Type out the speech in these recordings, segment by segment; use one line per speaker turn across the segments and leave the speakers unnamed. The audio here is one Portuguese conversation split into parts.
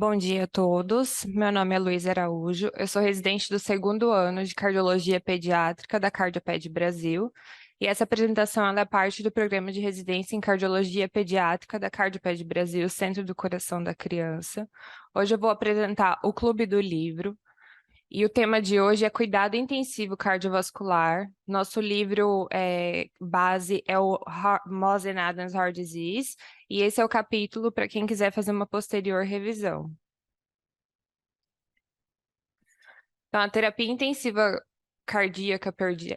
Bom dia a todos. Meu nome é Luísa Araújo. Eu sou residente do segundo ano de Cardiologia Pediátrica da Cardioped Brasil. E essa apresentação ela é parte do programa de residência em Cardiologia Pediátrica da Cardioped Brasil, Centro do Coração da Criança. Hoje eu vou apresentar o Clube do Livro. E o tema de hoje é Cuidado Intensivo Cardiovascular. Nosso livro base é o Moss and Adams Heart Disease. E esse é o capítulo para quem quiser fazer uma posterior revisão. Então, a terapia intensiva cardíaca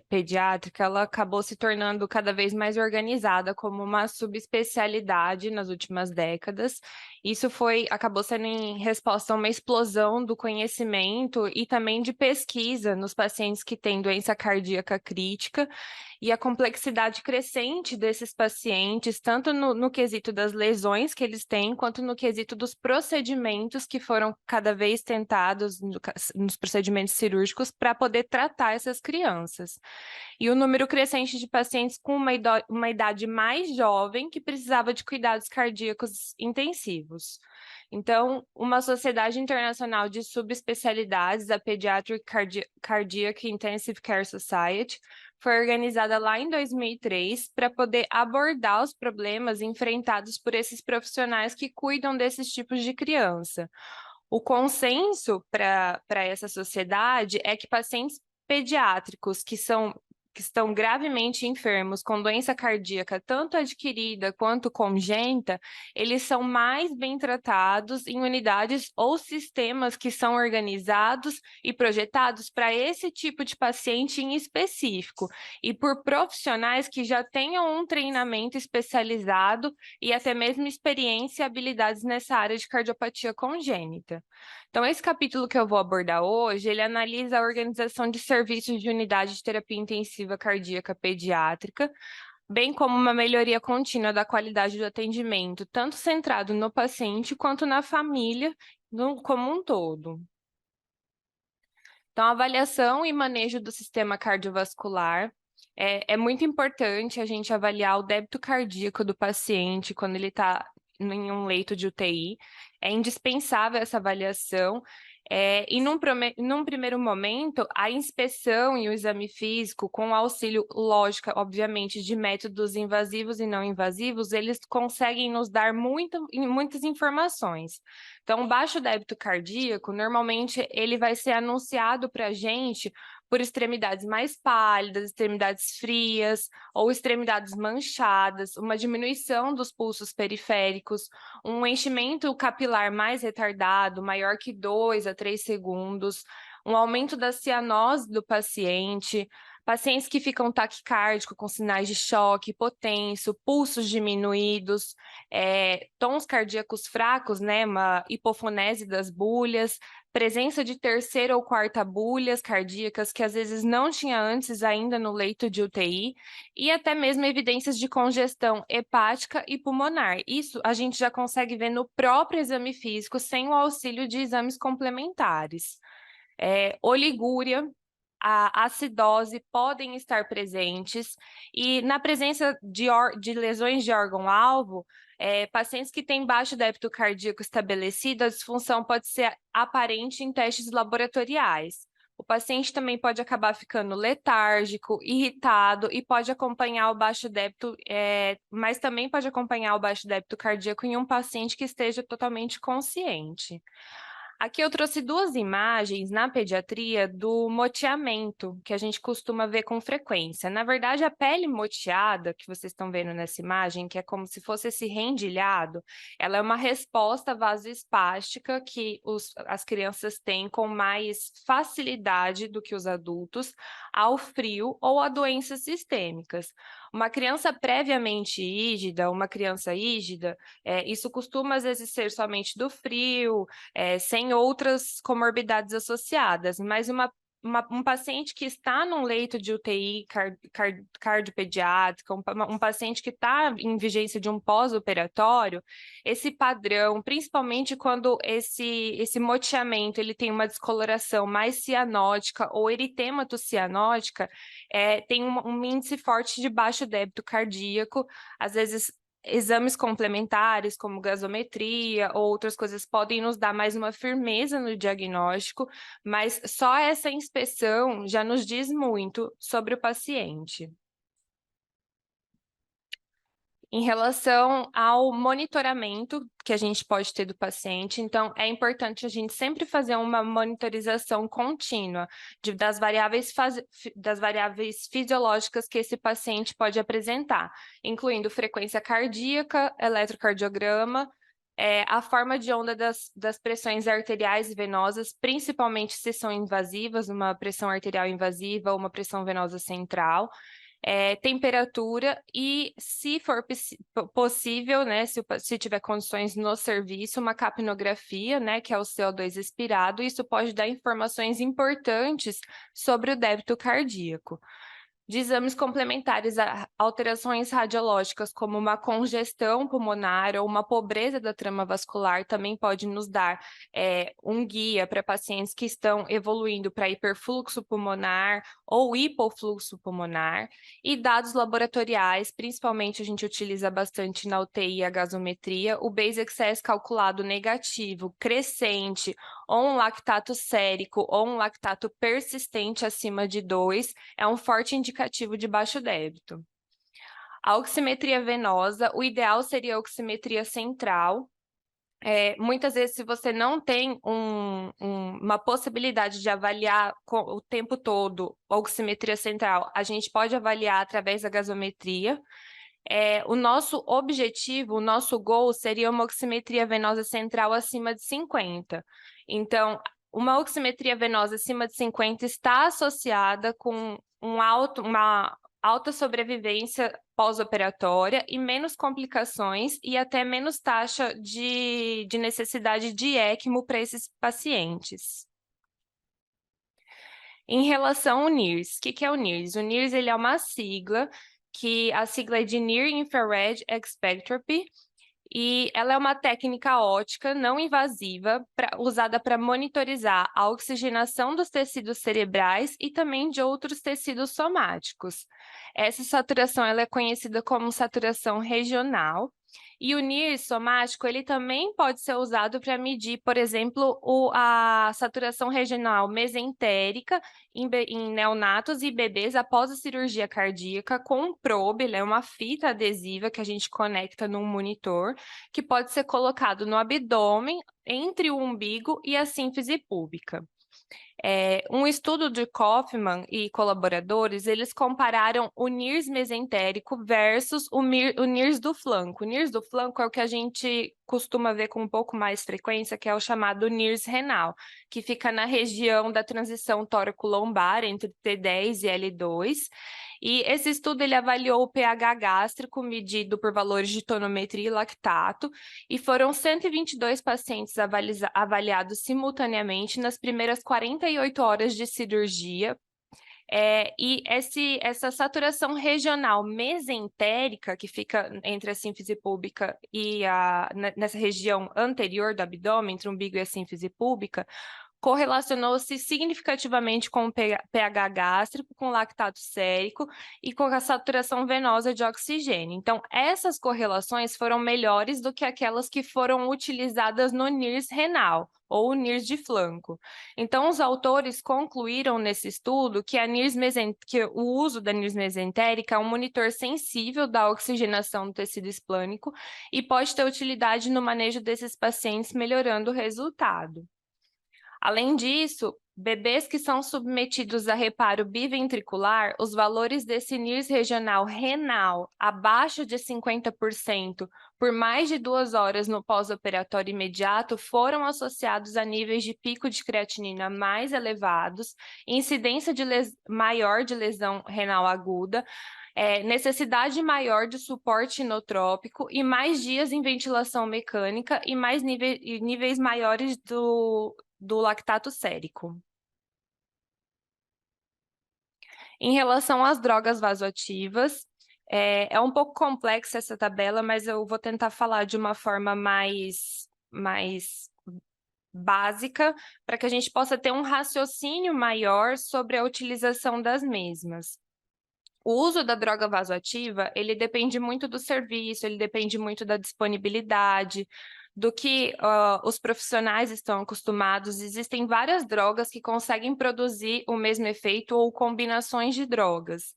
pediátrica, ela acabou se tornando cada vez mais organizada como uma subespecialidade nas últimas décadas. Isso acabou sendo em resposta a uma explosão do conhecimento e também de pesquisa nos pacientes que têm doença cardíaca crítica e a complexidade crescente desses pacientes, tanto no quesito das lesões que eles têm, quanto no quesito dos procedimentos que foram cada vez tentados nos procedimentos cirúrgicos para poder tratar essas crianças. E o número crescente de pacientes com uma idade mais jovem que precisava de cuidados cardíacos intensivos. Então, uma Sociedade Internacional de Subespecialidades, a Pediatric Cardiac Intensive Care Society, foi organizada lá em 2003 para poder abordar os problemas enfrentados por esses profissionais que cuidam desses tipos de criança. O consenso para essa sociedade é que pacientes pediátricos que estão gravemente enfermos com doença cardíaca, tanto adquirida quanto congênita, eles são mais bem tratados em unidades ou sistemas que são organizados e projetados para esse tipo de paciente em específico, e por profissionais que já tenham um treinamento especializado e até mesmo experiência e habilidades nessa área de cardiopatia congênita. Então, esse capítulo que eu vou abordar hoje, ele analisa a organização de serviços de unidade de terapia intensiva cardíaca pediátrica, bem como uma melhoria contínua da qualidade do atendimento, tanto centrado no paciente quanto na família como um todo. Então, avaliação e manejo do sistema cardiovascular. É muito importante a gente avaliar o débito cardíaco do paciente quando ele está em um leito de UTI. É indispensável essa avaliação. E num primeiro momento, a inspeção e o exame físico, com o auxílio, lógico, obviamente, de métodos invasivos e não invasivos, eles conseguem nos dar muitas informações. Então, o baixo débito cardíaco, normalmente, ele vai ser anunciado para a gente por extremidades mais pálidas, extremidades frias ou extremidades manchadas, uma diminuição dos pulsos periféricos, um enchimento capilar mais retardado, maior que 2 a 3 segundos, um aumento da cianose do paciente, pacientes que ficam taquicárdicos com sinais de choque, hipotenso, pulsos diminuídos, tons cardíacos fracos, né, uma hipofonese das bulhas, presença de terceira ou quarta bulhas cardíacas que às vezes não tinha antes ainda no leito de UTI, e até mesmo evidências de congestão hepática e pulmonar. Isso a gente já consegue ver no próprio exame físico, sem o auxílio de exames complementares. Oligúria, a acidose podem estar presentes, e na presença de lesões de órgão-alvo, pacientes que têm baixo débito cardíaco estabelecido, a disfunção pode ser aparente em testes laboratoriais. O paciente também pode acabar ficando letárgico, irritado e pode acompanhar o baixo débito, mas também pode acompanhar o baixo débito cardíaco em um paciente que esteja totalmente consciente. Aqui eu trouxe duas imagens na pediatria do moteamento, que a gente costuma ver com frequência. Na verdade, a pele moteada, que vocês estão vendo nessa imagem, que é como se fosse esse rendilhado, ela é uma resposta vasoespástica que as crianças têm com mais facilidade do que os adultos ao frio ou a doenças sistêmicas. Uma criança previamente ígida, uma criança ígida, isso costuma às vezes ser somente do frio, sem outras comorbidades associadas, mas um paciente que está num leito de UTI cardiopediátrica, um paciente que está em vigência de um pós-operatório, esse padrão, principalmente quando esse moteamento ele tem uma descoloração mais cianótica ou eritêmato-cianótica, tem um índice forte de baixo débito cardíaco, às vezes exames complementares, como gasometria ou outras coisas, podem nos dar mais uma firmeza no diagnóstico, mas só essa inspeção já nos diz muito sobre o paciente. Em relação ao monitoramento que a gente pode ter do paciente, então é importante a gente sempre fazer uma monitorização contínua das variáveis fisiológicas que esse paciente pode apresentar, incluindo frequência cardíaca, eletrocardiograma, a forma de onda das pressões arteriais e venosas, principalmente se são invasivas, uma pressão arterial invasiva ou uma pressão venosa central, temperatura e, se for possível, né, se tiver condições no serviço, uma capnografia, né, que é o CO2 expirado. Isso pode dar informações importantes sobre o débito cardíaco. De exames complementares, alterações radiológicas, como uma congestão pulmonar ou uma pobreza da trama vascular, também pode nos dar um guia para pacientes que estão evoluindo para hiperfluxo pulmonar ou hipofluxo pulmonar. E dados laboratoriais, principalmente a gente utiliza bastante na UTI a gasometria, o base excess calculado negativo, crescente, ou um lactato sérico ou um lactato persistente acima de 2, é um forte indicativo de baixo débito. A oximetria venosa, o ideal seria a oximetria central. Muitas vezes, se você não tem uma possibilidade de avaliar o tempo todo a oximetria central, a gente pode avaliar através da gasometria. O nosso objetivo, o nosso goal seria uma oximetria venosa central acima de 50. Então, uma oximetria venosa acima de 50 está associada com uma alta sobrevivência pós-operatória e menos complicações e até menos taxa de necessidade de ECMO para esses pacientes. Em relação ao NIRS, o que é o NIRS? O NIRS ele é uma sigla, que a sigla é de Near Infrared Spectroscopy, e ela é uma técnica óptica não invasiva usada para monitorizar a oxigenação dos tecidos cerebrais e também de outros tecidos somáticos. Essa saturação ela é conhecida como saturação regional. E o NIRS somático ele também pode ser usado para medir, por exemplo, a saturação regional mesentérica em neonatos e bebês após a cirurgia cardíaca com um probe, é uma fita adesiva que a gente conecta num monitor, que pode ser colocado no abdômen, entre o umbigo e a sínfise púbica. Um estudo de Kaufman e colaboradores, eles compararam o NIRS mesentérico versus o NIRS do flanco. O NIRS do flanco é o que a gente costuma ver com um pouco mais frequência, que é o chamado NIRS renal, que fica na região da transição tóraco-lombar, entre T10 e L2. E esse estudo ele avaliou o pH gástrico medido por valores de tonometria e lactato, e foram 122 pacientes avaliados simultaneamente nas primeiras 48 horas de cirurgia. E essa saturação regional mesentérica, que fica entre a sínfise púbica e nessa região anterior do abdômen, entre o umbigo e a sínfise púbica, correlacionou-se significativamente com o pH gástrico, com o lactato sérico e com a saturação venosa de oxigênio. Então, essas correlações foram melhores do que aquelas que foram utilizadas no NIRS renal, ou NIRS de flanco. Então, os autores concluíram nesse estudo que que o uso da NIRS mesentérica é um monitor sensível da oxigenação do tecido esplânico e pode ter utilidade no manejo desses pacientes, melhorando o resultado. Além disso, bebês que são submetidos a reparo biventricular, os valores desse NIRS regional renal abaixo de 50% por mais de 2 horas no pós-operatório imediato foram associados a níveis de pico de creatinina mais elevados, incidência maior de lesão renal aguda, necessidade maior de suporte inotrópico e mais dias em ventilação mecânica e mais níveis maiores do lactato sérico. Em relação às drogas vasoativas, é um pouco complexa essa tabela, mas eu vou tentar falar de uma forma mais básica, para que a gente possa ter um raciocínio maior sobre a utilização das mesmas. O uso da droga vasoativa, ele depende muito do serviço, ele depende muito da disponibilidade, do que os profissionais estão acostumados. Existem várias drogas que conseguem produzir o mesmo efeito ou combinações de drogas.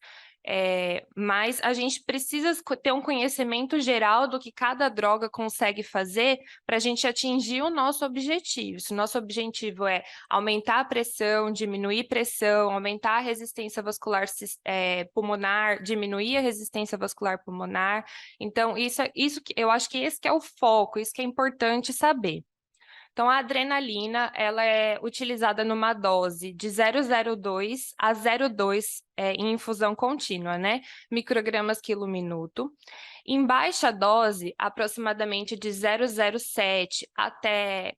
Mas a gente precisa ter um conhecimento geral do que cada droga consegue fazer para a gente atingir o nosso objetivo. Se o nosso objetivo é aumentar a pressão, diminuir pressão, aumentar a resistência vascular pulmonar, diminuir a resistência vascular pulmonar. Então, isso que eu acho que esse que é o foco, isso que é importante saber. Então, a adrenalina, ela é utilizada numa dose de 0,02 a 0,2 em infusão contínua, né? Microgramas quilo minuto. Em baixa dose, aproximadamente de 0,07 até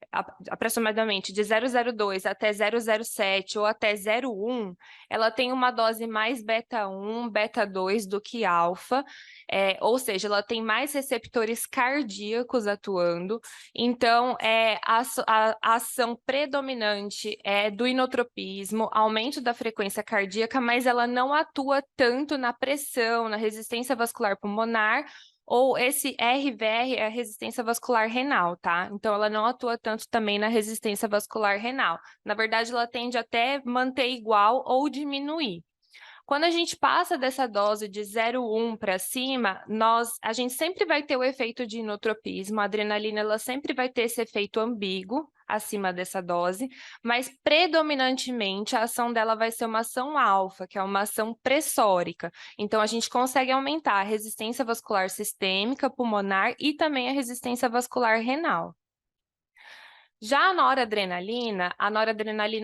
aproximadamente de 0,02 até 0,07 ou até 0,1, ela tem uma dose mais beta 1, beta 2 do que alfa, ou seja, ela tem mais receptores cardíacos atuando. Então, a ação predominante é do inotropismo, aumento da frequência cardíaca, mas ela não atua tanto na pressão, na resistência vascular pulmonar, ou esse RVR é a resistência vascular renal, tá? Então, ela não atua tanto também na resistência vascular renal. Na verdade, ela tende até manter igual ou diminuir. Quando a gente passa dessa dose de 0,1 para cima, a gente sempre vai ter o efeito de inotropismo, a adrenalina ela sempre vai ter esse efeito ambíguo acima dessa dose, mas predominantemente a ação dela vai ser uma ação alfa, que é uma ação pressórica. Então, a gente consegue aumentar a resistência vascular sistêmica, pulmonar e também a resistência vascular renal. Já a noradrenalina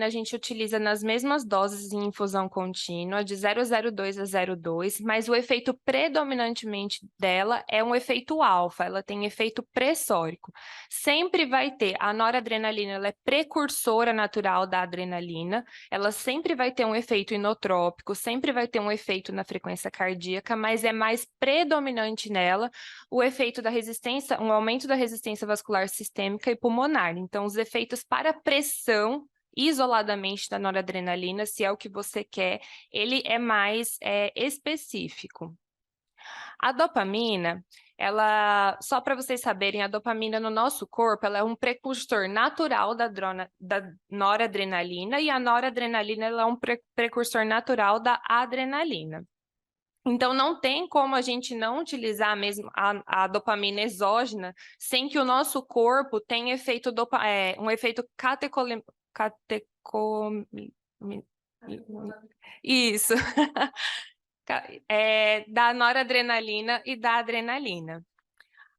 a gente utiliza nas mesmas doses em infusão contínua, de 0,02 a 0,2, mas o efeito predominantemente dela é um efeito alfa, ela tem efeito pressórico. Sempre vai ter, a noradrenalina ela é precursora natural da adrenalina, ela sempre vai ter um efeito inotrópico, sempre vai ter um efeito na frequência cardíaca, mas é mais predominante nela o efeito da resistência, um aumento da resistência vascular sistêmica e pulmonar. Então, os efeitos para pressão, isoladamente da noradrenalina, se é o que você quer, ele é mais específico. A dopamina, só para vocês saberem, a dopamina no nosso corpo, ela é um precursor natural da noradrenalina, e a noradrenalina ela é um precursor natural da adrenalina. Então, não tem como a gente não utilizar mesmo a dopamina exógena sem que o nosso corpo tenha um efeito Isso. Da noradrenalina e da adrenalina.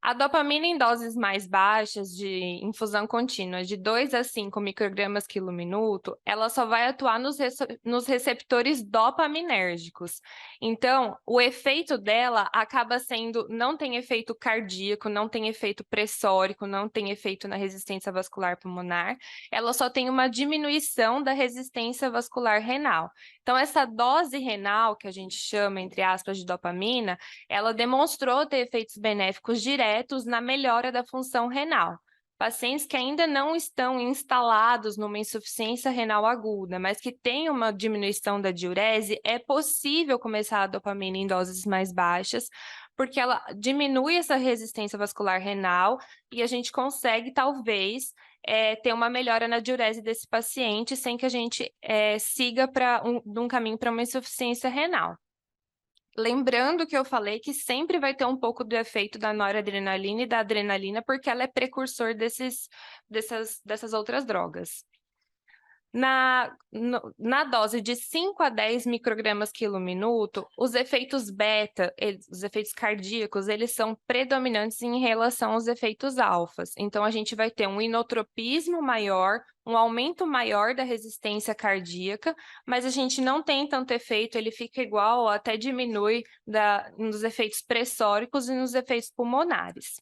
A dopamina em doses mais baixas de infusão contínua, de 2 a 5 microgramas quilo minuto, ela só vai atuar nos receptores dopaminérgicos. Então, o efeito dela acaba sendo, não tem efeito cardíaco, não tem efeito pressórico, não tem efeito na resistência vascular pulmonar, ela só tem uma diminuição da resistência vascular renal. Então, essa dose renal, que a gente chama, entre aspas, de dopamina, ela demonstrou ter efeitos benéficos diretos na melhora da função renal. Pacientes que ainda não estão instalados numa insuficiência renal aguda, mas que têm uma diminuição da diurese, é possível começar a dopamina em doses mais baixas, porque ela diminui essa resistência vascular renal e a gente consegue, talvez, ter uma melhora na diurese desse paciente sem que a gente siga um caminho para uma insuficiência renal. Lembrando que eu falei que sempre vai ter um pouco do efeito da noradrenalina e da adrenalina, porque ela é precursor dessas outras drogas. Na dose de 5 a 10 microgramas quilo minuto, os efeitos beta, os efeitos cardíacos, eles são predominantes em relação aos efeitos alfas. Então, a gente vai ter um inotropismo maior, um aumento maior da resistência cardíaca, mas a gente não tem tanto efeito, ele fica igual ou até diminui nos efeitos pressóricos e nos efeitos pulmonares.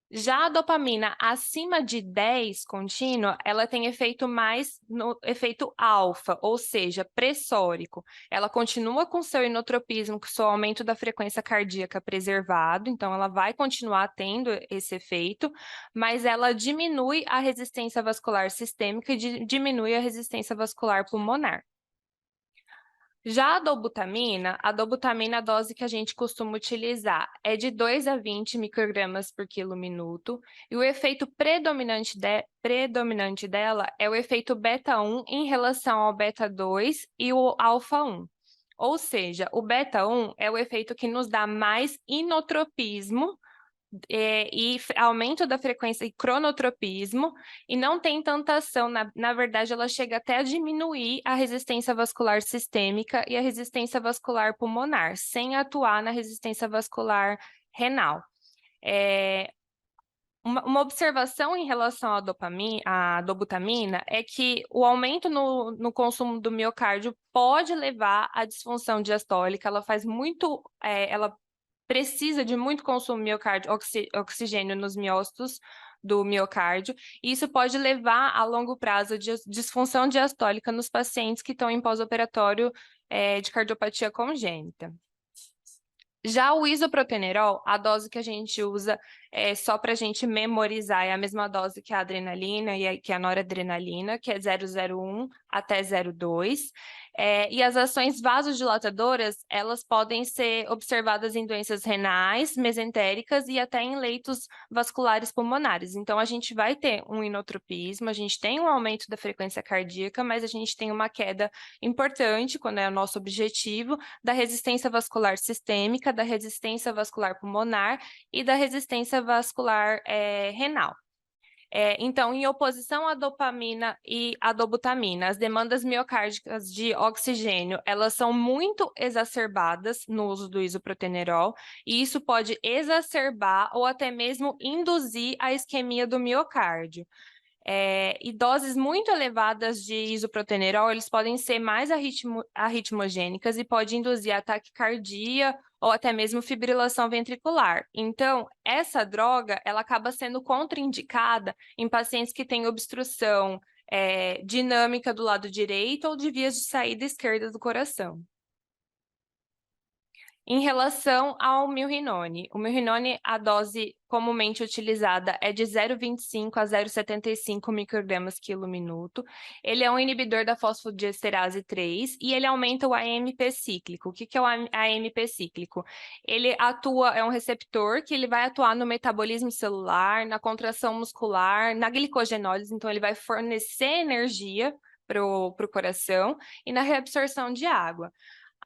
Já a dopamina acima de 10 contínua, ela tem efeito mais no efeito alfa, ou seja, pressórico. Ela continua com seu inotropismo, com seu aumento da frequência cardíaca preservado, então ela vai continuar tendo esse efeito, mas ela diminui a resistência vascular sistêmica e diminui a resistência vascular pulmonar. Já a dobutamina, a dose que a gente costuma utilizar é de 2 a 20 microgramas por quilo minuto, e o efeito predominante dela é o efeito beta-1 em relação ao beta-2 e o alfa-1. Ou seja, o beta-1 é o efeito que nos dá mais inotropismo, e aumento da frequência e cronotropismo, e não tem tanta ação, na verdade, ela chega até a diminuir a resistência vascular sistêmica e a resistência vascular pulmonar, sem atuar na resistência vascular renal. Uma observação em relação à dobutamina é que o aumento no consumo do miocárdio pode levar à disfunção diastólica, ela precisa de muito consumo miocárdio, oxigênio nos miócitos do miocárdio, e isso pode levar a longo prazo a disfunção diastólica nos pacientes que estão em pós-operatório de cardiopatia congênita. Já o isoprotenerol, a dose que a gente usa só para a gente memorizar, é a mesma dose que a adrenalina e que a noradrenalina, que é 0,01 até 0,2. E as ações vasodilatadoras, elas podem ser observadas em doenças renais, mesentéricas e até em leitos vasculares pulmonares. Então, a gente vai ter um inotropismo, a gente tem um aumento da frequência cardíaca, mas a gente tem uma queda importante, quando é o nosso objetivo, da resistência vascular sistêmica, da resistência vascular pulmonar e da resistência vascular renal. Então, em oposição à dopamina e à dobutamina, as demandas miocárdicas de oxigênio, elas são muito exacerbadas no uso do isoprotenerol, e isso pode exacerbar ou até mesmo induzir a isquemia do miocárdio. E doses muito elevadas de isoprotenerol, eles podem ser mais arritmogênicas e pode induzir ataque cardíaco ou até mesmo fibrilação ventricular. Então, essa droga, ela acaba sendo contraindicada em pacientes que têm obstrução dinâmica do lado direito ou de vias de saída esquerda do coração. Em relação ao milrinone, o milrinone, a dose comumente utilizada é de 0,25 a 0,75 microgramas quilo minuto. Ele é um inibidor da fosfodiesterase 3 e ele aumenta o AMP cíclico. O que é o AMP cíclico? Ele é um receptor que ele vai atuar no metabolismo celular, na contração muscular, na glicogenólise, então ele vai fornecer energia para o coração e na reabsorção de água.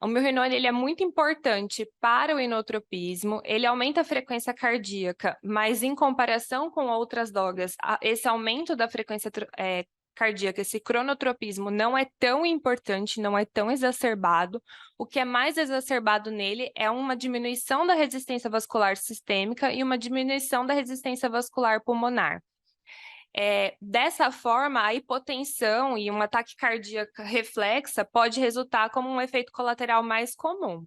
O milrinone, ele é muito importante para o inotropismo, ele aumenta a frequência cardíaca, mas em comparação com outras drogas, esse aumento da frequência cardíaca, esse cronotropismo não é tão importante, não é tão exacerbado. O que é mais exacerbado nele é uma diminuição da resistência vascular sistêmica e uma diminuição da resistência vascular pulmonar. Dessa forma, a hipotensão e uma taquicardia reflexa pode resultar como um efeito colateral mais comum.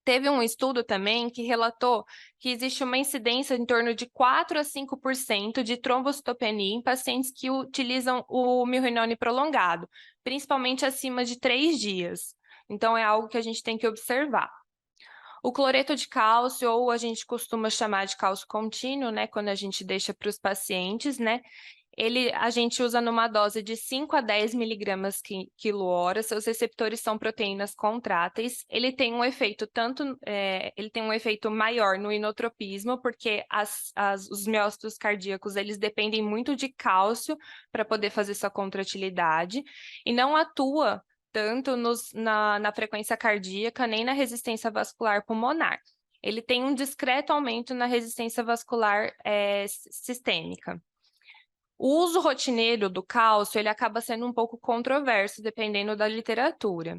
Teve um estudo também que relatou que existe uma incidência em torno de 4 a 5% de trombocitopenia em pacientes que utilizam o milrinone prolongado, principalmente acima de 3 dias. Então, é algo que a gente tem que observar. O cloreto de cálcio, ou a gente costuma chamar de cálcio contínuo, né, quando a gente deixa para os pacientes, né, a gente usa numa dose de 5 a 10 miligramas quilo-hora, seus receptores são proteínas contráteis, ele tem um efeito ele tem um efeito maior no inotropismo, porque os miócitos cardíacos, eles dependem muito de cálcio para poder fazer sua contratilidade, e não atua tanto na frequência cardíaca, nem na resistência vascular pulmonar. Ele tem um discreto aumento na resistência vascular sistêmica. O uso rotineiro do cálcio, ele acaba sendo um pouco controverso, dependendo da literatura.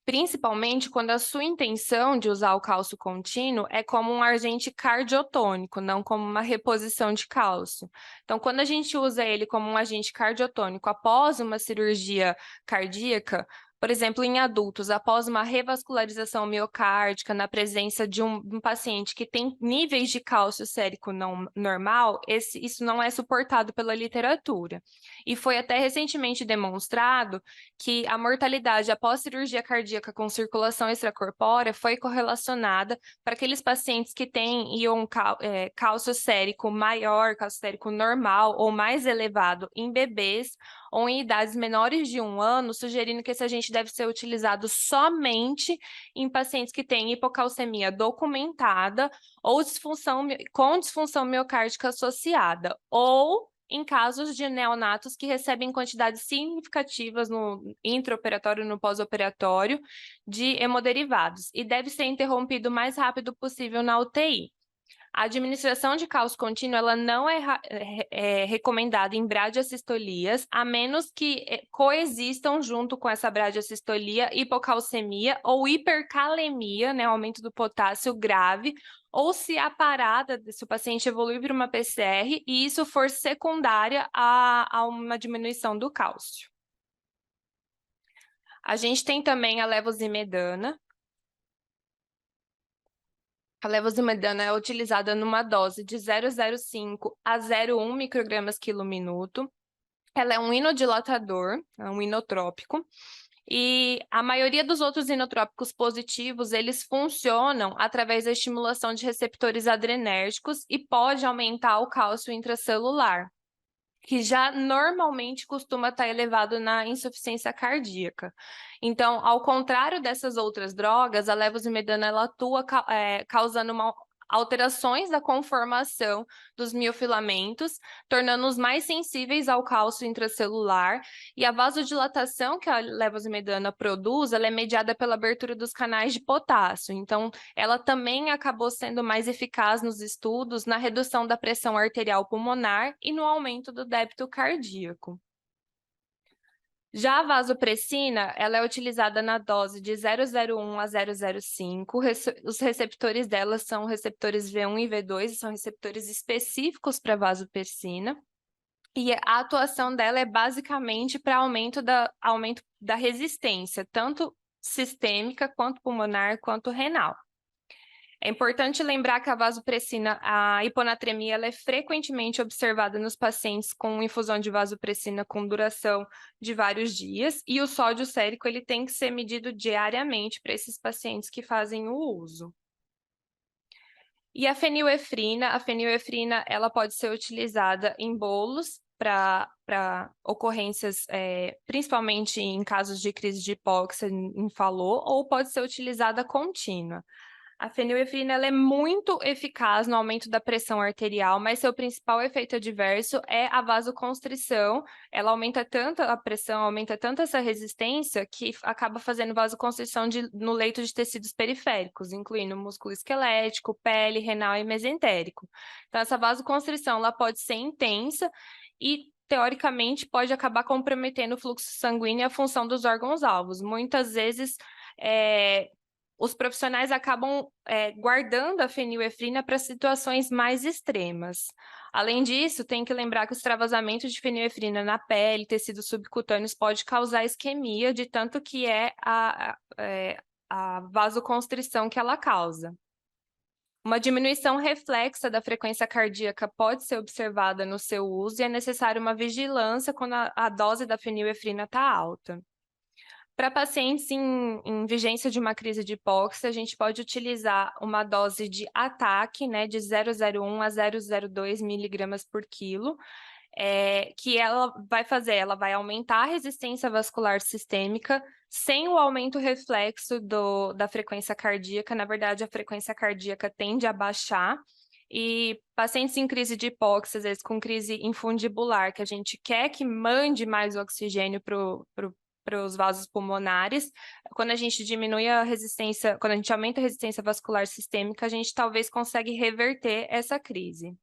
Principalmente quando a sua intenção de usar o cálcio contínuo é como um agente cardiotônico, não como uma reposição de cálcio. Então, quando a gente usa ele como um agente cardiotônico após uma cirurgia cardíaca, por exemplo, em adultos, após uma revascularização miocárdica, na presença de um paciente que tem níveis de cálcio sérico não normal, isso não é suportado pela literatura. E foi até recentemente demonstrado que a mortalidade após cirurgia cardíaca com circulação extracorpórea foi correlacionada para aqueles pacientes que têm cálcio sérico maior, cálcio sérico normal ou mais elevado em bebês ou em idades menores de 1 ano, sugerindo que esse agente deve ser utilizado somente em pacientes que têm hipocalcemia documentada ou com disfunção miocárdica associada, ou em casos de neonatos que recebem quantidades significativas no intraoperatório e no pós-operatório de hemoderivados, e deve ser interrompido o mais rápido possível na UTI. A administração de cálcio contínuo ela não é recomendada em bradiacistolias, a menos que coexistam junto com essa bradiacistolia hipocalcemia ou hipercalemia, né, aumento do potássio grave, ou se a parada, se o paciente evoluir para uma PCR e isso for secundária a uma diminuição do cálcio. A gente tem também a levosimetana. A levosimetana é utilizada numa dose de 0,05 a 0,1 microgramas quilo minuto. Ela é um inodilatador, é um inotrópico. E a maioria dos outros inotrópicos positivos, eles funcionam através da estimulação de receptores adrenérgicos e pode aumentar o cálcio intracelular, que já normalmente costuma estar elevado na insuficiência cardíaca. Então, ao contrário dessas outras drogas, a levosimetana ela atua causando alterações da conformação dos miofilamentos, tornando-os mais sensíveis ao cálcio intracelular, e a vasodilatação que a levosimetana produz, ela é mediada pela abertura dos canais de potássio. Então, ela também acabou sendo mais eficaz nos estudos na redução da pressão arterial pulmonar e no aumento do débito cardíaco. Já a vasopressina, ela é utilizada na dose de 0,01 a 0,05. Os receptores dela são receptores V1 e V2, são receptores específicos para vasopressina. E a atuação dela é basicamente para aumento da resistência, tanto sistêmica, quanto pulmonar, quanto renal. É importante lembrar que a vasopressina, a hiponatremia, ela é frequentemente observada nos pacientes com infusão de vasopressina com duração de vários dias, e o sódio sérico ele tem que ser medido diariamente para esses pacientes que fazem o uso. E a fenilefrina ela pode ser utilizada em bolos para ocorrências, principalmente em casos de crise de hipóxia, falou, ou pode ser utilizada contínua. A fenilefrina ela é muito eficaz no aumento da pressão arterial, mas seu principal efeito adverso é a vasoconstrição. Ela aumenta tanto a pressão, aumenta tanto essa resistência, que acaba fazendo vasoconstrição no leito de tecidos periféricos, incluindo músculo esquelético, pele, renal e mesentérico. Então, essa vasoconstrição ela pode ser intensa e, teoricamente, pode acabar comprometendo o fluxo sanguíneo e a função dos órgãos-alvos. Muitas vezes, os profissionais acabam guardando a fenilefrina para situações mais extremas. Além disso, tem que lembrar que o extravasamento de fenilefrina na pele, tecidos subcutâneos, pode causar isquemia, de tanto que a vasoconstrição que ela causa. Uma diminuição reflexa da frequência cardíaca pode ser observada no seu uso e é necessária uma vigilância quando a dose da fenilefrina está alta. Para pacientes em vigência de uma crise de hipóxia, a gente pode utilizar uma dose de ataque, né, de 0,01 a 0,02 miligramas por quilo, que ela vai aumentar a resistência vascular sistêmica sem o aumento reflexo da frequência cardíaca. Na verdade, a frequência cardíaca tende a baixar. E pacientes em crise de hipóxia, às vezes com crise infundibular, que a gente quer que mande mais oxigênio para os vasos pulmonares, quando a gente diminui a resistência, quando a gente aumenta a resistência vascular sistêmica, a gente talvez consegue reverter essa crise.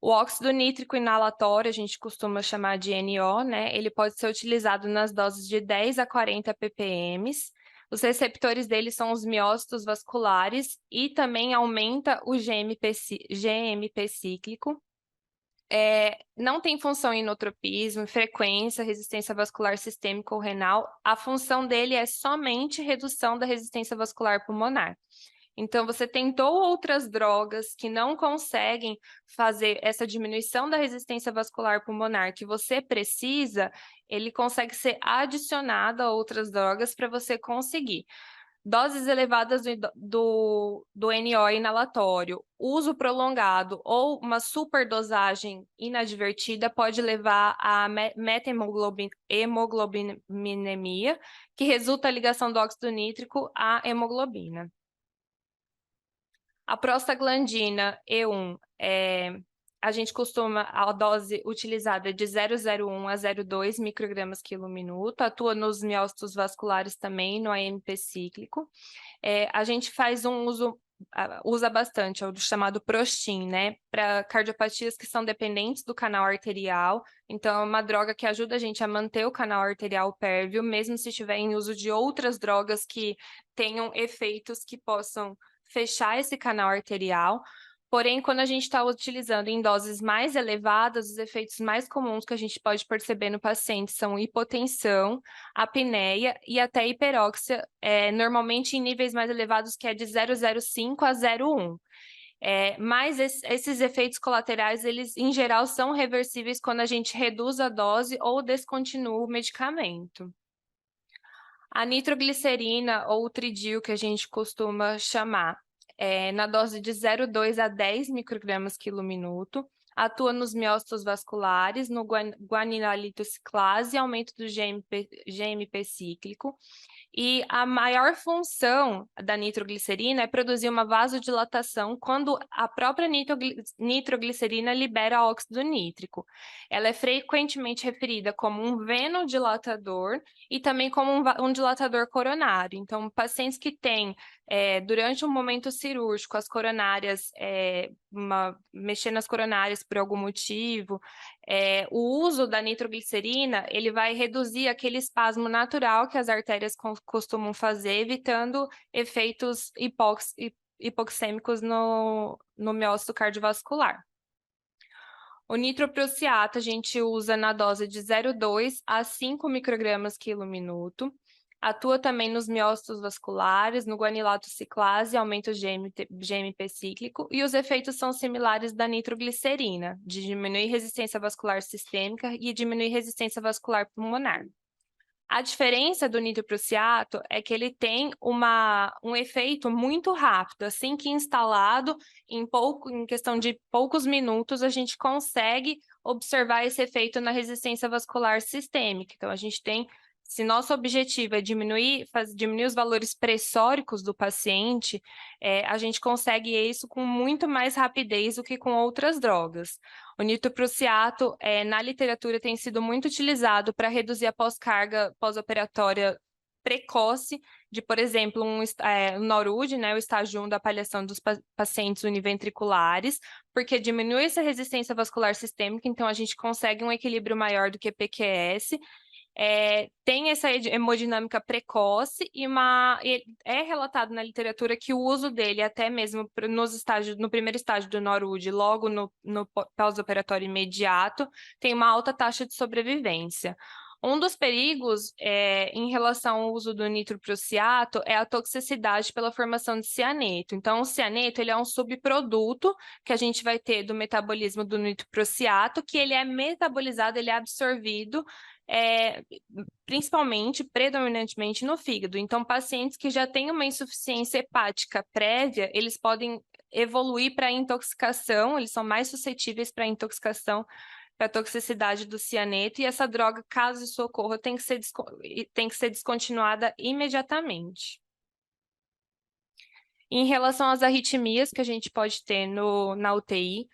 O óxido nítrico inalatório, a gente costuma chamar de NO, né? Ele pode ser utilizado nas doses de 10 a 40 ppm. Os receptores dele são os miócitos vasculares e também aumenta o GMP cíclico. Não tem função em inotropismo, frequência, resistência vascular sistêmica ou renal. A função dele é somente redução da resistência vascular pulmonar. Então, você tentou outras drogas que não conseguem fazer essa diminuição da resistência vascular pulmonar que você precisa, ele consegue ser adicionado a outras drogas para você conseguir. Doses elevadas do NO inalatório, uso prolongado ou uma superdosagem inadvertida pode levar a metahemoglobinemia, que resulta da ligação do óxido nítrico à hemoglobina. A prostaglandina E1 a gente costuma, a dose utilizada é de 0,01 a 0,2 microgramas quilo minuto, atua nos miócitos vasculares também, no AMP cíclico. A gente faz usa bastante, é o chamado Prostin, né, para cardiopatias que são dependentes do canal arterial. Então, é uma droga que ajuda a gente a manter o canal arterial pérvio, mesmo se estiver em uso de outras drogas que tenham efeitos que possam fechar esse canal arterial. Porém, quando a gente está utilizando em doses mais elevadas, os efeitos mais comuns que a gente pode perceber no paciente são hipotensão, apneia e até hiperóxia, normalmente em níveis mais elevados, que é de 0,05 a 0,1. Mas esses efeitos colaterais, eles em geral são reversíveis quando a gente reduz a dose ou descontinua o medicamento. A nitroglicerina ou o tridil, que a gente costuma chamar, na dose de 0,2 a 10 microgramas quilo minuto, atua nos miócitos vasculares, no guanilolito ciclase, aumento do GMP cíclico. E a maior função da nitroglicerina é produzir uma vasodilatação quando a própria nitroglicerina libera óxido nítrico. Ela é frequentemente referida como um venodilatador e também como um dilatador coronário. Então, pacientes que têm, durante um momento cirúrgico, as coronárias, mexendo nas coronárias por algum motivo, o uso da nitroglicerina, ele vai reduzir aquele espasmo natural que as artérias costumam fazer, evitando efeitos hipoxêmicos no miócito cardiovascular. O nitroprusiato a gente usa na dose de 0,2 a 5 microgramas quilo minuto. Atua também nos miócitos vasculares, no guanilato ciclase, aumenta o GMP cíclico, e os efeitos são similares da nitroglicerina, de diminuir resistência vascular sistêmica e diminuir resistência vascular pulmonar. A diferença do nitroprusiato é que ele tem um efeito muito rápido. Assim que instalado, em questão de poucos minutos, a gente consegue observar esse efeito na resistência vascular sistêmica. Então, a gente tem, se nosso objetivo é diminuir os valores pressóricos do paciente, a gente consegue isso com muito mais rapidez do que com outras drogas. O nitroprusiato, na literatura, tem sido muito utilizado para reduzir a pós-carga pós-operatória precoce de, por exemplo, um NORUD, né, o estágio 1 da palhação dos pacientes univentriculares, porque diminui essa resistência vascular sistêmica, então a gente consegue um equilíbrio maior do que PQS. Tem essa hemodinâmica precoce e é relatado na literatura que o uso dele, até mesmo no primeiro estágio do NORUD, logo no pós-operatório imediato, tem uma alta taxa de sobrevivência. Um dos perigos em relação ao uso do nitroprusiato é a toxicidade pela formação de cianeto. Então, o cianeto ele é um subproduto que a gente vai ter do metabolismo do nitroprusiato, que ele é metabolizado, ele é absorvido predominantemente no fígado. Então, pacientes que já têm uma insuficiência hepática prévia, eles podem evoluir para intoxicação, eles são mais suscetíveis para intoxicação, para a toxicidade do cianeto, e essa droga, caso isso ocorra, tem que ser descontinuada imediatamente. Em relação às arritmias que a gente pode ter na UTI,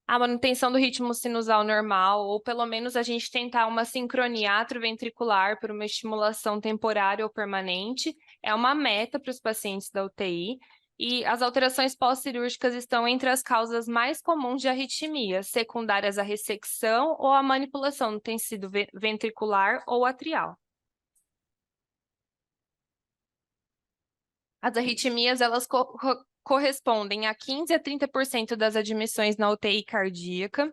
a manutenção do ritmo sinusal normal, ou pelo menos a gente tentar uma sincronia atrioventricular por uma estimulação temporária ou permanente, é uma meta para os pacientes da UTI. E as alterações pós-cirúrgicas estão entre as causas mais comuns de arritmia, secundárias à ressecção ou à manipulação no tecido ventricular ou atrial. As arritmias, elas correspondem a 15 a 30% das admissões na UTI cardíaca.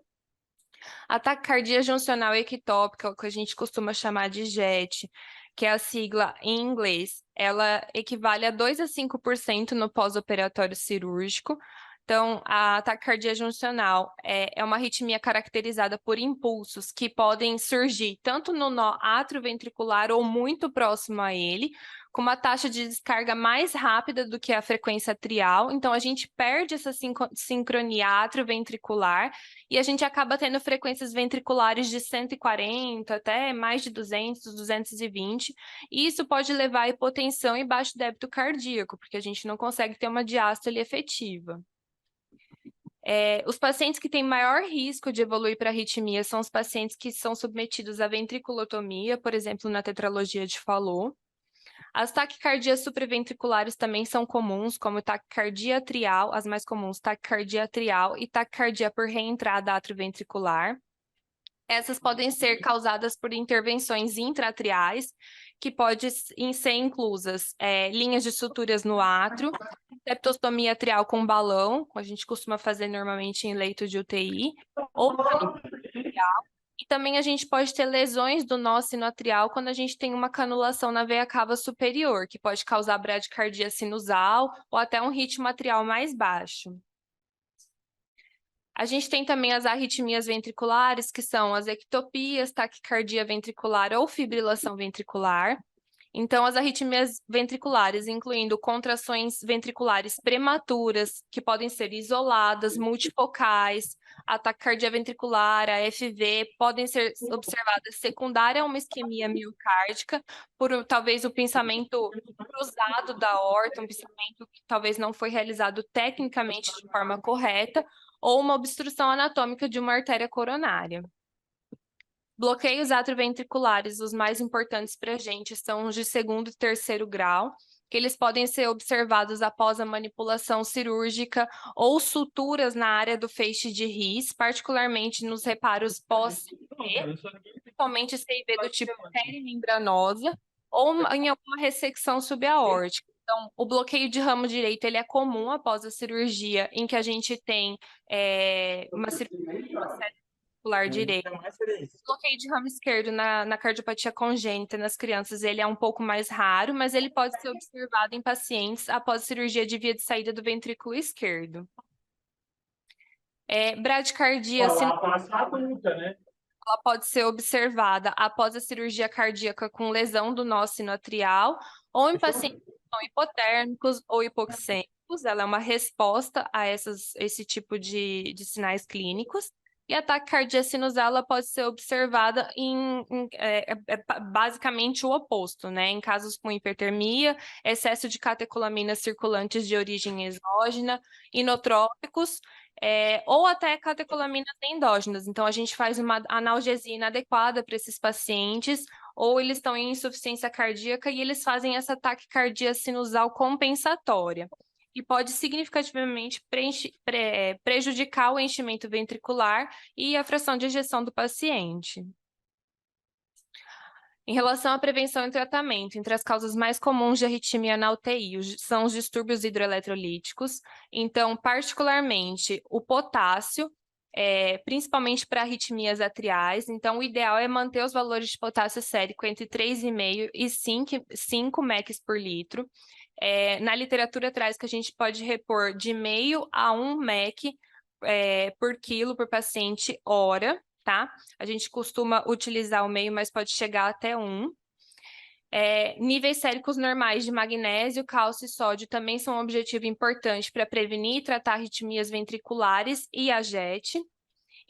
A taquicardia juncional ectópica, que a gente costuma chamar de JET, que é a sigla em inglês, ela equivale a 2 a 5% no pós-operatório cirúrgico. Então, a taquicardia juncional é uma arritmia caracterizada por impulsos que podem surgir tanto no nó atrioventricular ou muito próximo a ele, com uma taxa de descarga mais rápida do que a frequência atrial, então a gente perde essa sincronia atrioventricular e a gente acaba tendo frequências ventriculares de 140 até mais de 200, 220, e isso pode levar à hipotensão e baixo débito cardíaco, porque a gente não consegue ter uma diástole efetiva. Os pacientes que têm maior risco de evoluir para arritmia são os pacientes que são submetidos à ventriculotomia, por exemplo, na tetralogia de Fallot. As taquicardias supraventriculares também são comuns, como taquicardia atrial, as mais comuns, taquicardia atrial e taquicardia por reentrada atrioventricular. Essas podem ser causadas por intervenções intraatriais, que podem ser inclusas linhas de suturas no átrio, septostomia atrial com balão, a gente costuma fazer normalmente em leito de UTI, ou e também a gente pode ter lesões do nó sinoatrial quando a gente tem uma canulação na veia cava superior, que pode causar bradicardia sinusal ou até um ritmo atrial mais baixo. A gente tem também as arritmias ventriculares, que são as ectopias, taquicardia ventricular ou fibrilação ventricular. Então, as arritmias ventriculares, incluindo contrações ventriculares prematuras, que podem ser isoladas, multifocais, a taquicardia ventricular, a FV, podem ser observadas secundária a uma isquemia miocárdica, por talvez o pensamento cruzado da aorta, um pensamento que talvez não foi realizado tecnicamente de forma correta, ou uma obstrução anatômica de uma artéria coronária. Bloqueios atrioventriculares, os mais importantes para a gente, são os de segundo e terceiro grau, que eles podem ser observados após a manipulação cirúrgica ou suturas na área do feixe de His, particularmente nos reparos pós-CIB, principalmente CIB do tipo perimembranosa, ou em alguma ressecção subaórtica. Então, o bloqueio de ramo direito ele é comum após a cirurgia, em que a gente tem uma cirurgia direito. O bloqueio de ramo esquerdo na cardiopatia congênita nas crianças, ele é um pouco mais raro, mas ele pode ser observado em pacientes após cirurgia de via de saída do ventrículo esquerdo. Bradicardia ela pode ser observada após a cirurgia cardíaca com lesão do nó sinoatrial ou em pacientes que são hipotérmicos ou hipoxêmicos. Ela é uma resposta a esse tipo de sinais clínicos. E a taquicardia sinusal ela pode ser observada basicamente o oposto, né? Em casos com hipertermia, excesso de catecolaminas circulantes de origem exógena, inotrópicos, ou até catecolaminas endógenas. Então, a gente faz uma analgesia inadequada para esses pacientes, ou eles estão em insuficiência cardíaca e eles fazem essa taquicardia sinusal compensatória. E pode significativamente prejudicar o enchimento ventricular e a fração de ejeção do paciente. Em relação à prevenção e tratamento, entre as causas mais comuns de arritmia na UTI são os distúrbios hidroeletrolíticos. Então, particularmente, o potássio, principalmente para arritmias atriais. Então, o ideal é manter os valores de potássio sérico entre 3,5 e 5 mEq por litro. Na literatura traz que a gente pode repor de meio a 1 mEq por quilo por paciente hora, tá? A gente costuma utilizar o meio, mas pode chegar até 1. Níveis séricos normais de magnésio, cálcio e sódio também são um objetivo importante para prevenir e tratar arritmias ventriculares e agete.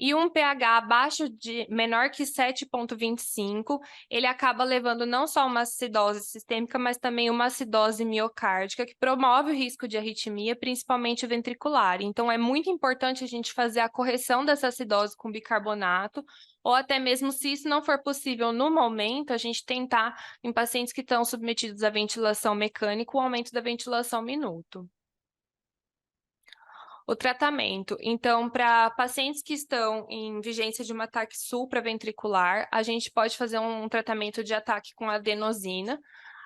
E um pH abaixo menor que 7,25, ele acaba levando não só uma acidose sistêmica, mas também uma acidose miocárdica, que promove o risco de arritmia, principalmente ventricular. Então, é muito importante a gente fazer a correção dessa acidose com bicarbonato, ou até mesmo, se isso não for possível no momento, a gente tentar, em pacientes que estão submetidos à ventilação mecânica, o aumento da ventilação minuto. O tratamento. Então, para pacientes que estão em vigência de um ataque supraventricular, a gente pode fazer um tratamento de ataque com adenosina.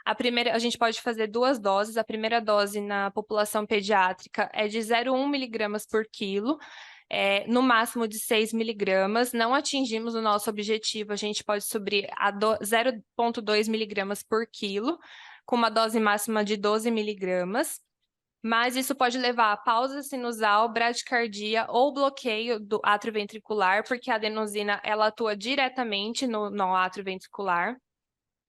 A gente pode fazer 2 doses. A primeira dose na população pediátrica é de 0,1 miligramas por quilo, no máximo de 6 miligramas. Não atingimos o nosso objetivo, a gente pode subir a 0,2 miligramas por quilo, com uma dose máxima de 12 miligramas. Mas isso pode levar a pausa sinusal, bradicardia ou bloqueio do átrio ventricular, porque a adenosina ela atua diretamente no átrio ventricular.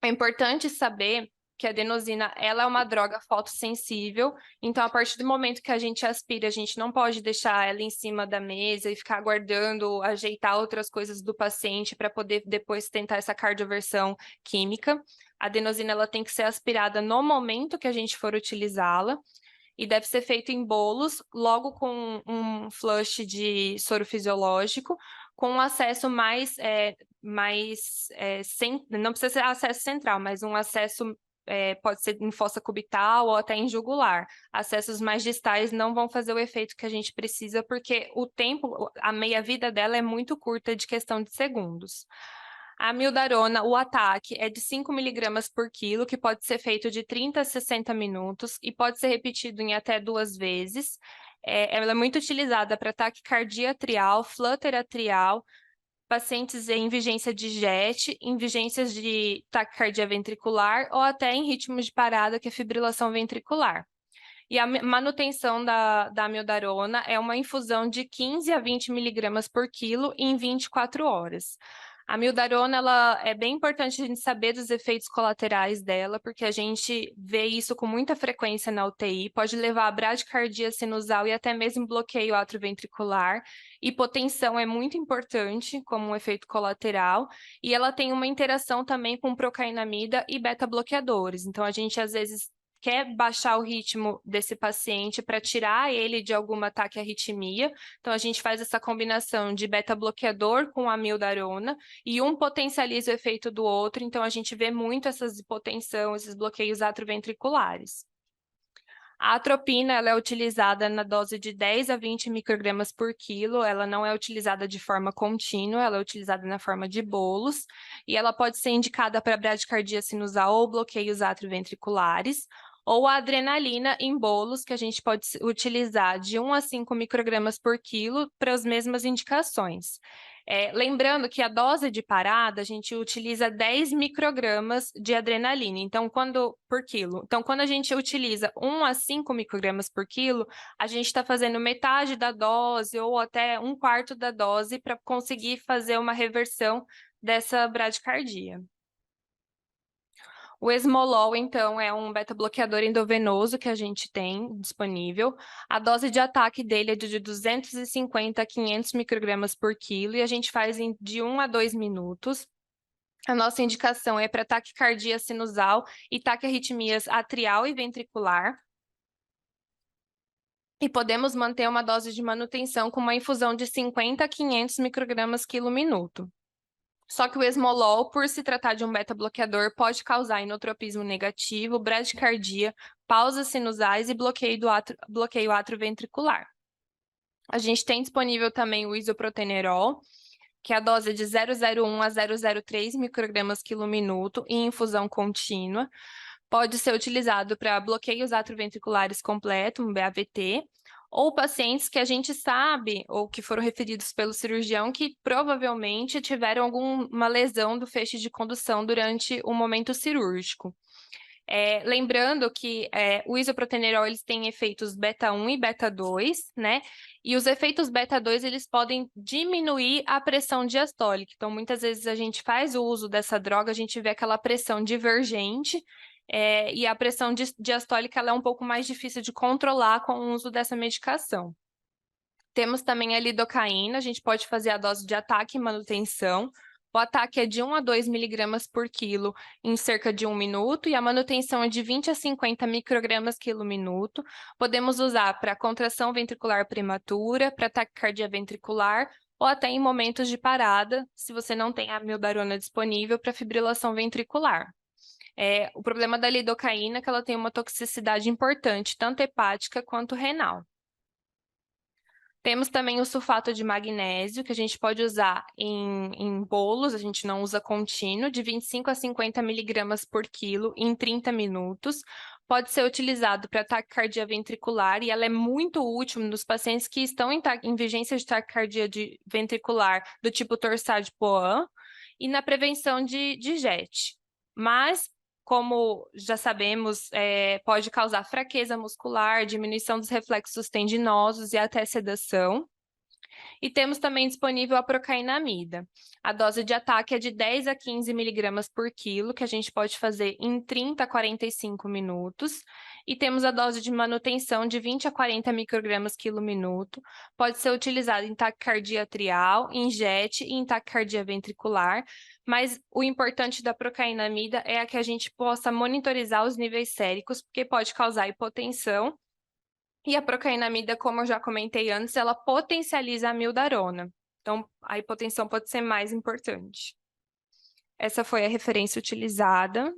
É importante saber que a adenosina, ela é uma droga fotossensível, então a partir do momento que a gente aspira, a gente não pode deixar ela em cima da mesa e ficar aguardando, ajeitar outras coisas do paciente para poder depois tentar essa cardioversão química. A adenosina, ela tem que ser aspirada no momento que a gente for utilizá-la, e deve ser feito em bolos, logo com um flush de soro fisiológico, com um acesso não precisa ser acesso central, mas um acesso pode ser em fossa cubital ou até em jugular. Acessos mais distais não vão fazer o efeito que a gente precisa, porque o tempo, a meia-vida dela é muito curta, de questão de segundos. A amiodarona, o ataque é de 5 miligramas por quilo, que pode ser feito de 30 a 60 minutos e pode ser repetido em até 2 vezes. Ela é muito utilizada para taquicardia atrial, flutter atrial, pacientes em vigência de JET, em vigências de taquicardia ventricular ou até em ritmos de parada, que é fibrilação ventricular. E a manutenção da amiodarona é uma infusão de 15 a 20 miligramas por quilo em 24 horas. A amiodarona, ela é bem importante a gente saber dos efeitos colaterais dela, porque a gente vê isso com muita frequência na UTI, pode levar a bradicardia sinusal e até mesmo bloqueio atrioventricular. Hipotensão é muito importante como um efeito colateral, e ela tem uma interação também com procainamida e beta-bloqueadores. Então, a gente às vezes quer baixar o ritmo desse paciente para tirar ele de alguma taquiarritmia. Então, a gente faz essa combinação de beta-bloqueador com amiodarona e um potencializa o efeito do outro. Então, a gente vê muito essas hipotensão, esses bloqueios atrioventriculares. A atropina, ela é utilizada na dose de 10 a 20 microgramas por quilo, ela não é utilizada de forma contínua, ela é utilizada na forma de bolos, e ela pode ser indicada para bradicardia sinusal ou bloqueios atrioventriculares, ou a adrenalina em bolos, que a gente pode utilizar de 1 a 5 microgramas por quilo para as mesmas indicações. Lembrando que a dose de parada, a gente utiliza 10 microgramas de adrenalina, então, por quilo. Então, quando a gente utiliza 1 a 5 microgramas por quilo, a gente está fazendo metade da dose ou até 1/4 da dose para conseguir fazer uma reversão dessa bradicardia. O esmolol, então, é um beta-bloqueador endovenoso que a gente tem disponível. A dose de ataque dele é de 250 a 500 microgramas por quilo e a gente faz de 1 a 2 minutos. A nossa indicação é para taquicardia sinusal e taquiarritmias atrial e ventricular. E podemos manter uma dose de manutenção com uma infusão de 50 a 500 microgramas quilo-minuto. Só que o esmolol, por se tratar de um beta-bloqueador, pode causar inotropismo negativo, bradicardia, pausas sinusais e bloqueio atrioventricular. A gente tem disponível também o isoprotenerol, que a dose é de 0,01 a 0,03 microgramas quilo-minuto em infusão contínua. Pode ser utilizado para bloqueios atrioventriculares completo, um BAVT, ou pacientes que a gente sabe, ou que foram referidos pelo cirurgião, que provavelmente tiveram alguma lesão do feixe de condução durante o momento cirúrgico. Lembrando que o isoprotenerol, eles têm efeitos beta-1 e beta-2, né? E os efeitos beta-2, eles podem diminuir a pressão diastólica. Então, muitas vezes a gente faz o uso dessa droga, a gente vê aquela pressão divergente, e a pressão diastólica, ela é um pouco mais difícil de controlar com o uso dessa medicação. Temos também a lidocaína, a gente pode fazer a dose de ataque e manutenção. O ataque é de 1 a 2 miligramas por quilo em cerca de 1 minuto e a manutenção é de 20 a 50 microgramas quilo-minuto. Podemos usar para contração ventricular prematura, para taquicardia ventricular ou até em momentos de parada, se você não tem a amiodarona disponível, para fibrilação ventricular. O problema da lidocaína é que ela tem uma toxicidade importante, tanto hepática quanto renal. Temos também o sulfato de magnésio, que a gente pode usar em bolos, a gente não usa contínuo, de 25 a 50 miligramas por quilo em 30 minutos. Pode ser utilizado para taquicardia ventricular e ela é muito útil nos pacientes que estão em vigência de taquicardia ventricular do tipo Torsades-Poix e na prevenção de JET. Mas, como já sabemos, pode causar fraqueza muscular, diminuição dos reflexos tendinosos e até sedação. E temos também disponível a procainamida. A dose de ataque é de 10 a 15 miligramas por quilo, que a gente pode fazer em 30 a 45 minutos. E temos a dose de manutenção de 20 a 40 microgramas quilo minuto. Pode ser utilizado em taquicardia atrial, em JET e em taquicardia ventricular. Mas o importante da procainamida é que a gente possa monitorizar os níveis séricos, porque pode causar hipotensão. E a procainamida, como eu já comentei antes, ela potencializa a amiodarona. Então, a hipotensão pode ser mais importante. Essa foi a referência utilizada.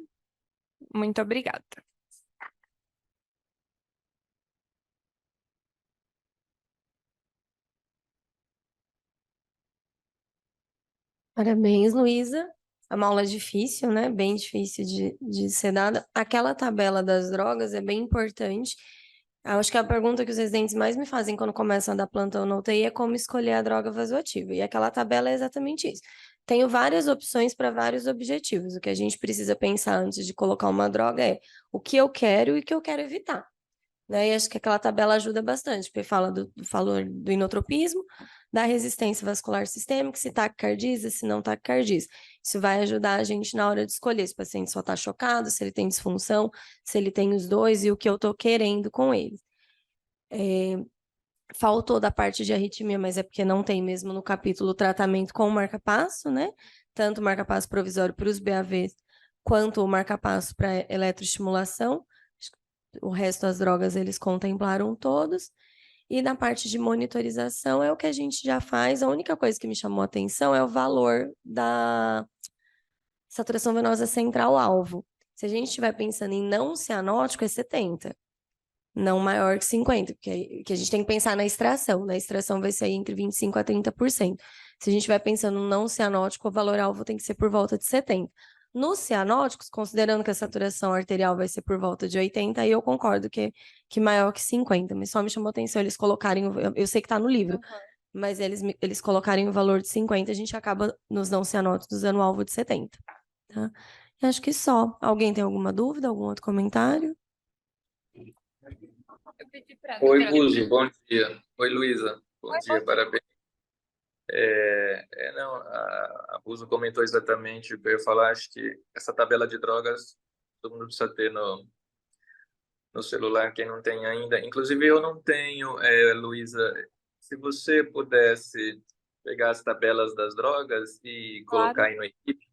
Muito obrigada.
Parabéns, Luísa. É uma aula difícil, né? Bem difícil de ser dada. Aquela tabela das drogas é bem importante. Eu acho que a pergunta que os residentes mais me fazem quando começam a dar plantão na UTI é como escolher a droga vasoativa. E aquela tabela é exatamente isso. Tenho várias opções para vários objetivos. O que a gente precisa pensar antes de colocar uma droga é o que eu quero e o que eu quero evitar, né? E acho que aquela tabela ajuda bastante, porque fala do valor do inotropismo, da resistência vascular sistêmica, se taquicardia, se não taquicardia. Isso vai ajudar a gente na hora de escolher se o paciente só está chocado, se ele tem disfunção, se ele tem os dois e o que eu estou querendo com ele. Faltou da parte de arritmia, mas é porque não tem mesmo no capítulo tratamento com o marca-passo, né? Tanto o marca-passo provisório para os BAVs, quanto o marca-passo para eletroestimulação. O resto das drogas eles contemplaram todos. E na parte de monitorização é o que a gente já faz. A única coisa que me chamou a atenção é o valor da saturação venosa central-alvo. Se a gente estiver pensando em não cianótico, é 70, não maior que 50, porque que a gente tem que pensar na extração. Na extração vai ser entre 25% a 30%. Se a gente estiver pensando no não cianótico, o valor-alvo tem que ser por volta de 70. Nos cianóticos, considerando que a saturação arterial vai ser por volta de 80, aí eu concordo que maior que 50, mas só me chamou atenção eles colocarem, eu sei que está no livro, mas eles colocarem o valor de 50, a gente acaba nos não cianóticos usando o alvo de 70, tá? Eu acho que só. Alguém tem alguma dúvida, algum outro comentário?
Oi, Buzi, bom dia. Oi, Luísa, bom dia, parabéns. Não, a Buzi comentou exatamente o que eu ia falar. Acho que essa tabela de drogas todo mundo precisa ter no celular, quem não tem ainda. Inclusive, eu não tenho, Luísa. Se você pudesse pegar as tabelas das drogas e
Claro.
colocar aí no equipe,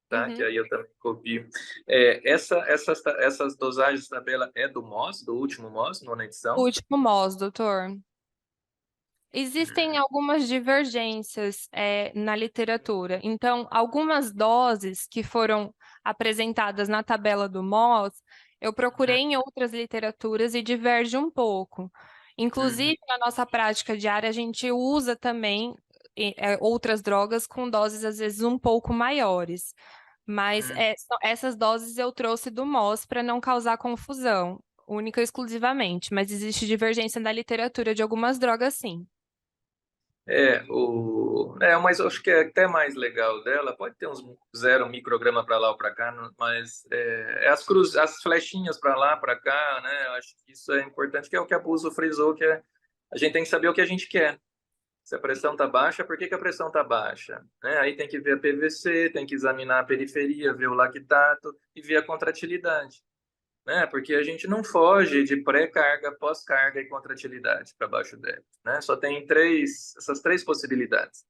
tá?
Uhum.
Que aí eu também copio. Essas dosagens tabela é do MOS, do último MOS, nona edição?
Último MOS, doutor. Existem algumas divergências na literatura. Então, algumas doses que foram apresentadas na tabela do MOS, eu procurei em outras literaturas e diverge um pouco. Inclusive, na nossa prática diária, a gente usa também outras drogas com doses, às vezes, um pouco maiores. Mas essas doses eu trouxe do MOS para não causar confusão, única e exclusivamente. Mas existe divergência na literatura de algumas drogas, sim.
Mas eu acho que é até mais legal dela. Pode ter uns 0 micrograma para lá ou para cá, mas as flechinhas para lá, para cá, né? Eu acho que isso é importante, que é o que a Buso frisou, que é a gente tem que saber o que a gente quer. Se a pressão está baixa, por que a pressão está baixa? Né? Aí tem que ver a PVC, tem que examinar a periferia, ver o lactato e ver a contratilidade, né? Porque a gente não foge de pré-carga, pós-carga e contratilidade para baixo débito, né? Só tem essas três possibilidades.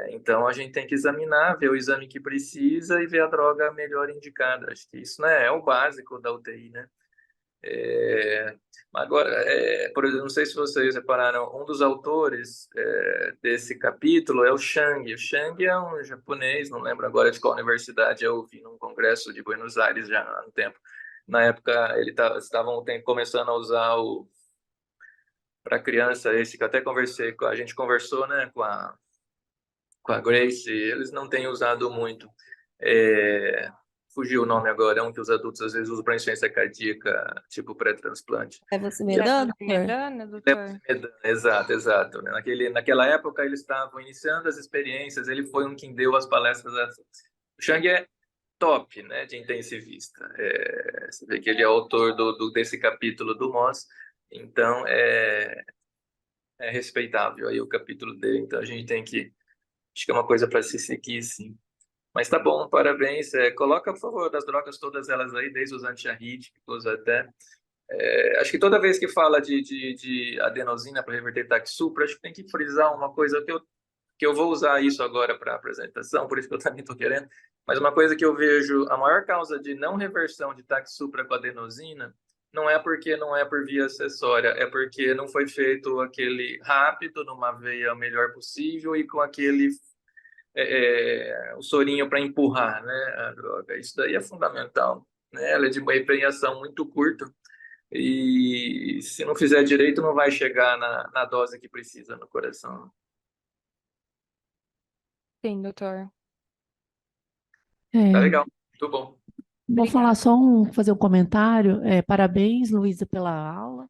Então a gente tem que examinar, ver o exame que precisa e ver a droga melhor indicada. Acho que isso, né, é o básico da UTI, né? Agora, por exemplo, não sei se vocês repararam, um dos autores desse capítulo é o Chang. O Chang é um japonês, não lembro agora de qual universidade, eu vi num congresso de Buenos Aires já há um tempo. Na época, estavam começando a usar para criança, esse que eu até conversei, a gente conversou, né, com a Grace, eles não têm usado muito. Fugiu o nome agora, é um que os adultos às vezes usam para insuficiência cardíaca, tipo pré-transplante.
É você medando, doutor?
Medana, doutor?
Exato. Naquela época eles estavam iniciando as experiências, ele foi um que deu as palestras. O Chang é top, né, de intensivista. Você vê que ele é autor desse capítulo do MOS, então respeitável aí o capítulo dele, então a gente tem que, acho que é uma coisa para se seguir, sim. Mas tá bom, parabéns. Coloca, por favor, as drogas todas elas aí, desde os antiarrítmicos até. Acho que toda vez que fala de adenosina para reverter ataque supra, acho que tem que frisar uma coisa que eu vou usar isso agora para a apresentação, por isso que eu também estou querendo. Mas uma coisa que eu vejo, a maior causa de não reversão de ataque supra com adenosina não é porque não é por via acessória, é porque não foi feito aquele rápido, numa veia o melhor possível e com aquele o sorinho para empurrar, né, a droga. Isso daí é fundamental, né? Ela é de uma empenhação muito curta e se não fizer direito não vai chegar na dose que precisa no coração.
Sim, doutor.
Tá
É,
legal, muito bom.
vou falar só fazer um comentário. Parabéns, Luísa, pela aula.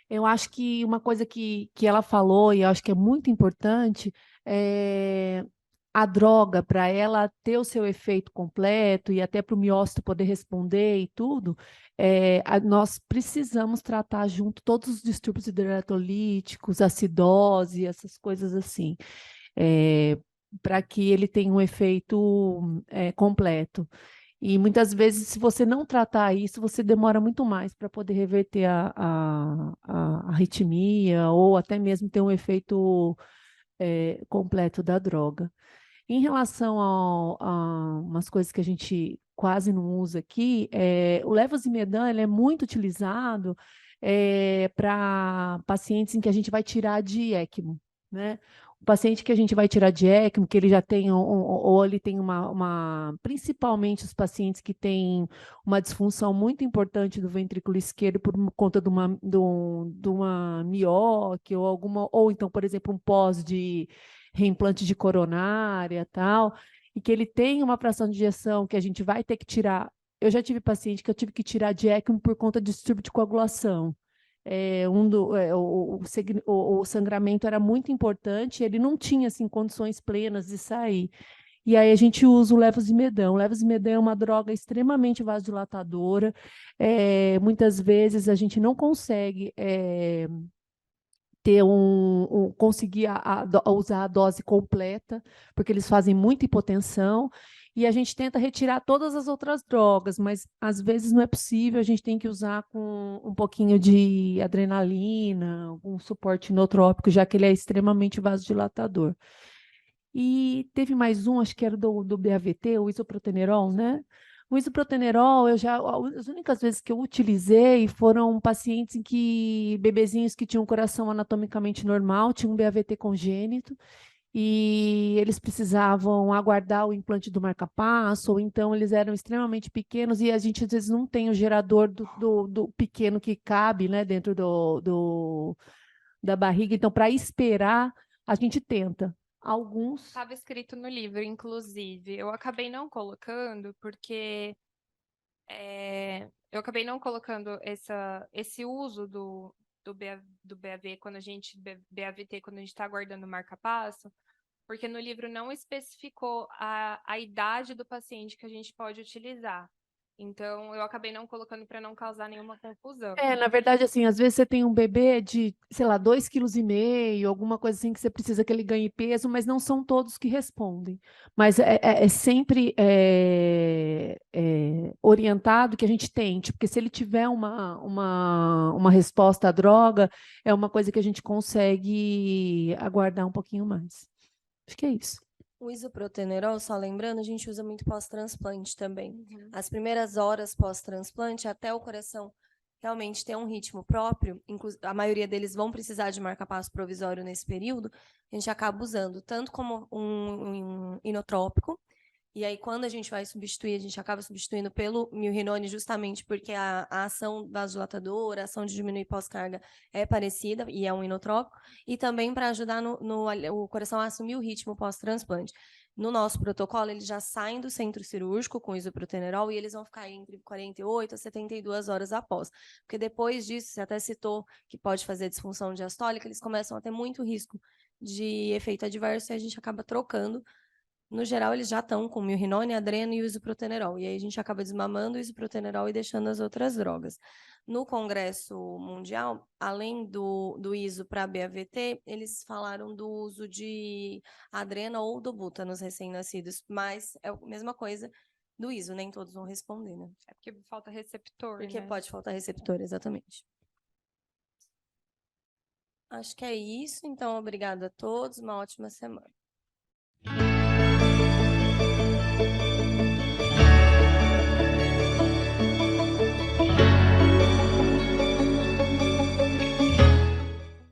Eu acho que uma coisa que ela falou, e eu acho que é muito importante, é a droga, para ela ter o seu efeito completo e até para o miócito poder responder e tudo, nós precisamos tratar junto todos os distúrbios hidroeletrolíticos, acidose, essas coisas assim, para que ele tenha um efeito completo. E muitas vezes, se você não tratar isso, você demora muito mais para poder reverter a arritmia ou até mesmo ter um efeito completo da droga. Em relação a umas coisas que a gente quase não usa aqui, o levosimedan ele é muito utilizado para pacientes em que a gente vai tirar de ECMO, né? O paciente que a gente vai tirar de ECMO, que ele já tem, ou ele tem principalmente os pacientes que têm uma disfunção muito importante do ventrículo esquerdo por conta de uma MIOC, ou então, por exemplo, um pós de reimplante de coronária, tal, e que ele tem uma fração de ejeção que a gente vai ter que tirar. Eu já tive paciente que eu tive que tirar de ECMO por conta de distúrbio de coagulação. O sangramento era muito importante, ele não tinha assim, condições plenas de sair. E aí a gente usa o levosimedan. O levosimedan é uma droga extremamente vasodilatadora. Muitas vezes a gente não consegue conseguir usar a dose completa, porque eles fazem muita hipotensão, e a gente tenta retirar todas as outras drogas, mas às vezes não é possível, a gente tem que usar com um pouquinho de adrenalina, um suporte inotrópico, já que ele é extremamente vasodilatador. E teve mais um, acho que era do BAVT, o isoprotenerol, né? O isoprotenerol, as únicas vezes que eu utilizei foram pacientes bebezinhos que tinham um coração anatomicamente normal, tinham um BAVT congênito, e eles precisavam aguardar o implante do marca-passo, ou então eles eram extremamente pequenos, e a gente às vezes não tem o gerador do pequeno que cabe, né, dentro da barriga, então para esperar, a gente tenta. Alguns.
Estava escrito no livro, inclusive. Eu acabei não colocando, porque eu acabei não colocando esse uso do BAV quando BAVT quando a gente está aguardando o marca-passo, porque no livro não especificou a idade do paciente que a gente pode utilizar. Então, eu acabei não colocando para não causar nenhuma confusão.
Na verdade, assim, às vezes você tem um bebê de, sei lá, 2,5 kg, alguma coisa assim que você precisa que ele ganhe peso, mas não são todos que respondem. Mas é sempre orientado que a gente tente, porque se ele tiver uma resposta à droga, é uma coisa que a gente consegue aguardar um pouquinho mais. Acho que é isso.
O isoprotenerol, só lembrando, a gente usa muito pós-transplante também.
Uhum.
As primeiras horas pós-transplante, até o coração realmente ter um ritmo próprio, a maioria deles vão precisar de marca-passo provisório nesse período, a gente acaba usando tanto como um inotrópico, e aí quando a gente vai substituir, a gente acaba substituindo pelo milrinone justamente porque a ação vasodilatadora, a ação de diminuir pós-carga é parecida e é um inotrópico, e também para ajudar o coração a assumir o ritmo pós-transplante. No nosso protocolo, eles já saem do centro cirúrgico com isoprotenerol e eles vão ficar entre 48 a 72 horas após. Porque depois disso, você até citou que pode fazer disfunção diastólica, eles começam a ter muito risco de efeito adverso e a gente acaba trocando no geral, eles já estão com milrinone, adreno e o isoprotenerol. E aí a gente acaba desmamando o isoprotenerol e deixando as outras drogas. No Congresso Mundial, além do ISO para BAVT, eles falaram do uso de adrena ou do buta nos recém-nascidos, mas é a mesma coisa do ISO, nem todos vão responder, né?
É porque falta receptor,
Porque
né?
pode faltar receptor, exatamente. Acho que é isso, então obrigada a todos, uma ótima semana.